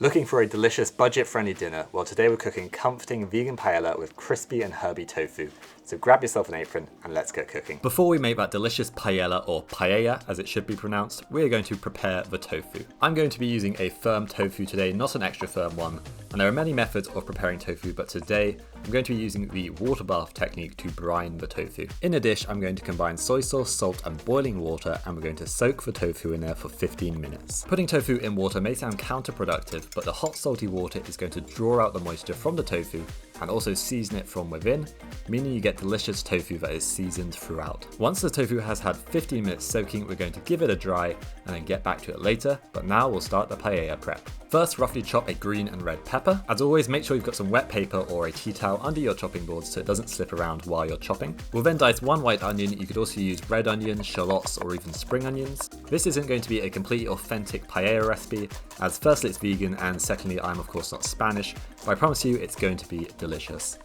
Looking for a delicious budget-friendly dinner? Well, today we're cooking comforting vegan paella with crispy and herby tofu. So grab yourself an apron and let's get cooking. Before we make that delicious paella, or paella as it should be pronounced, we're going to prepare the tofu. I'm going to be using a firm tofu today, not an extra firm one. And there are many methods of preparing tofu, but today I'm going to be using the water bath technique to brine the tofu. In a dish, I'm going to combine soy sauce, salt and boiling water, and we're going to soak the tofu in there for 15 minutes. Putting tofu in water may sound counterproductive, but the hot salty water is going to draw out the moisture from the tofu and also season it from within, meaning you get delicious tofu that is seasoned throughout. Once the tofu has had 15 minutes soaking, we're going to give it a dry and then get back to it later, but now we'll start the paella prep. First, roughly chop a green and red pepper. As always, make sure you've got some wet paper or a tea towel under your chopping board so it doesn't slip around while you're chopping. We'll then dice one white onion. You could also use red onions, shallots, or even spring onions. This isn't going to be a completely authentic paella recipe, as firstly it's vegan and secondly I'm of course not Spanish, but I promise you it's going to be delicious.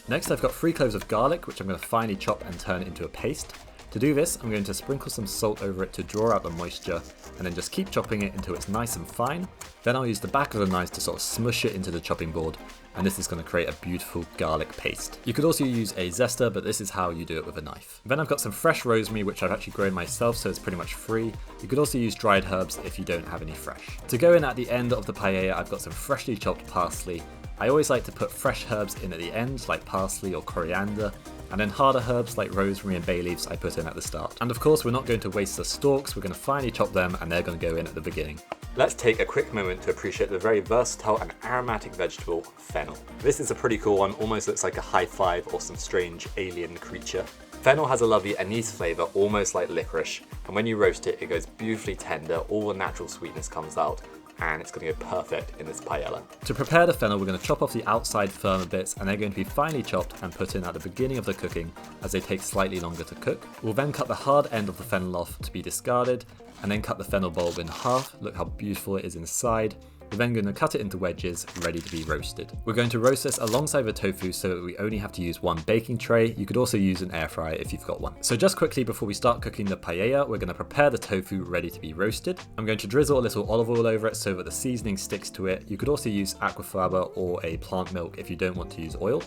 Next, I've got 3 cloves of garlic, which I'm going to finely chop and turn into a paste. To do this, I'm going to sprinkle some salt over it to draw out the moisture, and then just keep chopping it until it's nice and fine. Then I'll use the back of the knife to sort of smush it into the chopping board, and this is going to create a beautiful garlic paste. You could also use a zester, but this is how you do it with a knife. Then I've got some fresh rosemary, which I've actually grown myself, so it's pretty much free. You could also use dried herbs if you don't have any fresh. To go in at the end of the paella, I've got some freshly chopped parsley. I always like to put fresh herbs in at the end, like parsley or coriander, and then harder herbs like rosemary and bay leaves I put in at the start. And of course, we're not going to waste the stalks, we're going to finely chop them and they're going to go in at the beginning. Let's take a quick moment to appreciate the very versatile and aromatic vegetable, fennel. This is a pretty cool one, almost looks like a high five or some strange alien creature. Fennel has a lovely anise flavour, almost like licorice, and when you roast it, it goes beautifully tender, all the natural sweetness comes out, and it's going to go perfect in this paella. To prepare the fennel, we're going to chop off the outside firmer bits, and they're going to be finely chopped and put in at the beginning of the cooking as they take slightly longer to cook. We'll then cut the hard end of the fennel off to be discarded, and then cut the fennel bulb in half. Look how beautiful it is inside. We're then going to cut it into wedges, ready to be roasted. We're going to roast this alongside the tofu so that we only have to use one baking tray. You could also use an air fryer if you've got one. So just quickly before we start cooking the paella, we're going to prepare the tofu ready to be roasted. I'm going to drizzle a little olive oil over it so that the seasoning sticks to it. You could also use aquafaba or a plant milk if you don't want to use oil.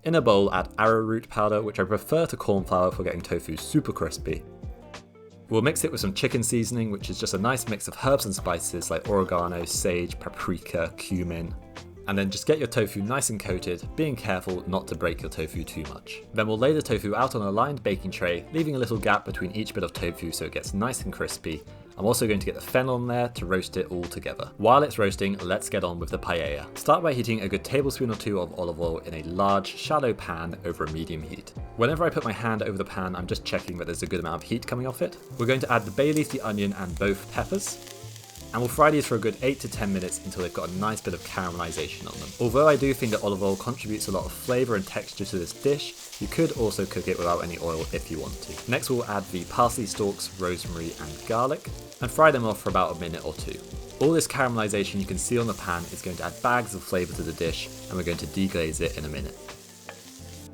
In a bowl, add arrowroot powder, which I prefer to corn flour for getting tofu super crispy. We'll mix it with some chicken seasoning, which is just a nice mix of herbs and spices like oregano, sage, paprika, cumin. And then just get your tofu nice and coated, being careful not to break your tofu too much. Then we'll lay the tofu out on a lined baking tray, leaving a little gap between each bit of tofu so it gets nice and crispy. I'm also going to get the fennel in there to roast it all together. While it's roasting, let's get on with the paella. Start by heating a good tablespoon or 2 of olive oil in a large, shallow pan over a medium heat. Whenever I put my hand over the pan, I'm just checking that there's a good amount of heat coming off it. We're going to add the bay leaf, the onion, and both peppers. And we'll fry these for a good 8 to 10 minutes until they've got a nice bit of caramelization on them. Although I do think that olive oil contributes a lot of flavor and texture to this dish, you could also cook it without any oil if you want to. Next we'll add the parsley stalks, rosemary and garlic, and fry them off for about a minute or 2. All this caramelization you can see on the pan is going to add bags of flavor to the dish, and we're going to deglaze it in a minute.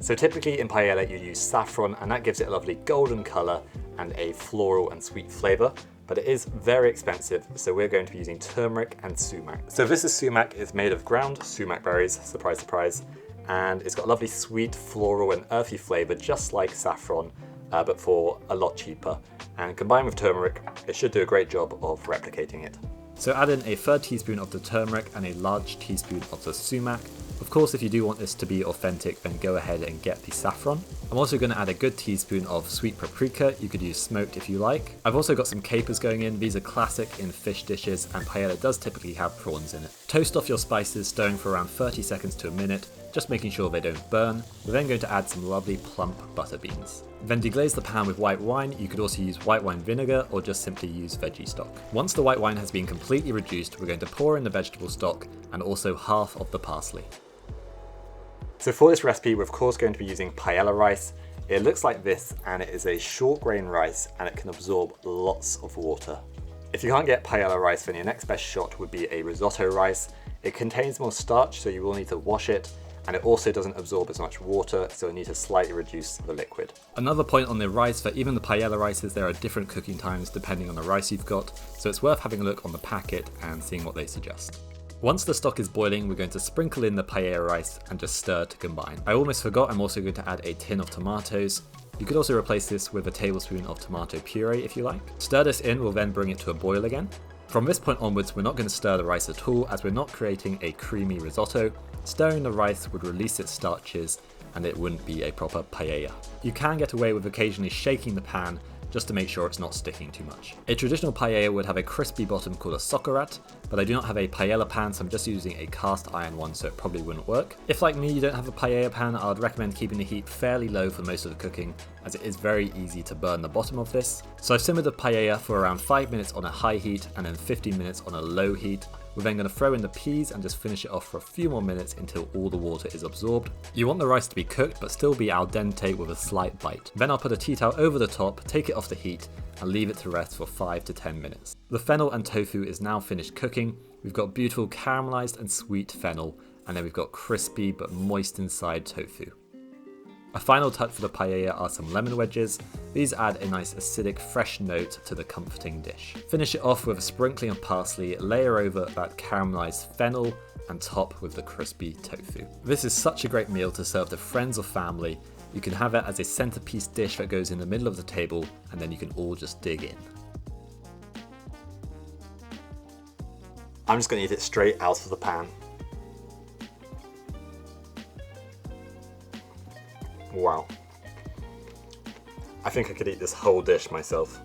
So typically in paella you use saffron, and that gives it a lovely golden colour and a floral and sweet flavour. But it is very expensive, so we're going to be using turmeric and sumac. So this is sumac. It's made of ground sumac berries, surprise, surprise, and it's got a lovely sweet, floral and earthy flavour, just like saffron, but for a lot cheaper. And combined with turmeric, it should do a great job of replicating it. So add in a 1/3 teaspoon of the turmeric and a large teaspoon of the sumac. Of course, if you do want this to be authentic, then go ahead and get the saffron. I'm also going to add a good teaspoon of sweet paprika. You could use smoked if you like. I've also got some capers going in. These are classic in fish dishes, and paella does typically have prawns in it. Toast off your spices, stirring for around 30 seconds to a minute, just making sure they don't burn. We're then going to add some lovely plump butter beans. Then deglaze the pan with white wine. You could also use white wine vinegar or just simply use veggie stock. Once the white wine has been completely reduced, we're going to pour in the vegetable stock and also half of the parsley. So for this recipe, we're of course going to be using paella rice. It looks like this, and it is a short grain rice, and it can absorb lots of water. If you can't get paella rice, then your next best shot would be a risotto rice. It contains more starch, so you will need to wash it, and it also doesn't absorb as much water, so I need to slightly reduce the liquid. Another point on the rice, for even the paella rices, there are different cooking times depending on the rice you've got, so it's worth having a look on the packet and seeing what they suggest. Once the stock is boiling, we're going to sprinkle in the paella rice and just stir to combine. I almost forgot, I'm also going to add a tin of tomatoes. You could also replace this with a tablespoon of tomato puree if you like. Stir this in, we'll then bring it to a boil again. From this point onwards, we're not going to stir the rice at all, as we're not creating a creamy risotto. Stirring the rice would release its starches and it wouldn't be a proper paella. You can get away with occasionally shaking the pan just to make sure it's not sticking too much. A traditional paella would have a crispy bottom called a sockerat, but I do not have a paella pan, so I'm just using a cast iron one, so it probably wouldn't work. If like me you don't have a paella pan, I would recommend keeping the heat fairly low for most of the cooking, as it is very easy to burn the bottom of this. So I've simmered the paella for around 5 minutes on a high heat and then 15 minutes on a low heat. We're then going to throw in the peas and just finish it off for a few more minutes until all the water is absorbed. You want the rice to be cooked but still be al dente with a slight bite. Then I'll put a tea towel over the top, take it off the heat and leave it to rest for 5 to 10 minutes. The fennel and tofu is now finished cooking. We've got beautiful caramelized and sweet fennel, and then we've got crispy but moist inside tofu. A final touch for the paella are some lemon wedges. These add a nice acidic fresh note to the comforting dish. Finish it off with a sprinkling of parsley, layer over that caramelized fennel and top with the crispy tofu. This is such a great meal to serve to friends or family. You can have it as a centerpiece dish that goes in the middle of the table and then you can all just dig in. I'm just going to eat it straight out of the pan. Wow. I think I could eat this whole dish myself.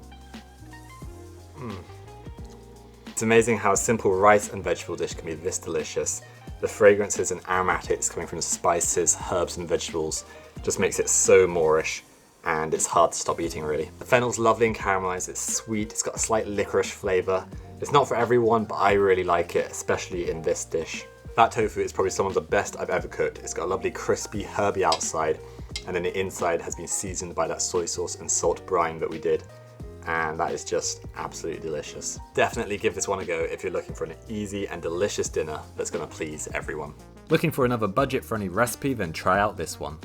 It's amazing how a simple rice and vegetable dish can be this delicious. The fragrances and aromatics coming from the spices, herbs and vegetables just makes it so Moorish, and it's hard to stop eating really. The fennel's lovely and caramelized, it's sweet, it's got a slight licorice flavour. It's not for everyone, but I really like it, especially in this dish. That tofu is probably some of the best I've ever cooked. It's got a lovely crispy herby outside, and then the inside has been seasoned by that soy sauce and salt brine that we did, and that is just absolutely delicious. Definitely give this one a go if you're looking for an easy and delicious dinner that's going to please everyone. Looking for another budget-friendly recipe? Then try out this one.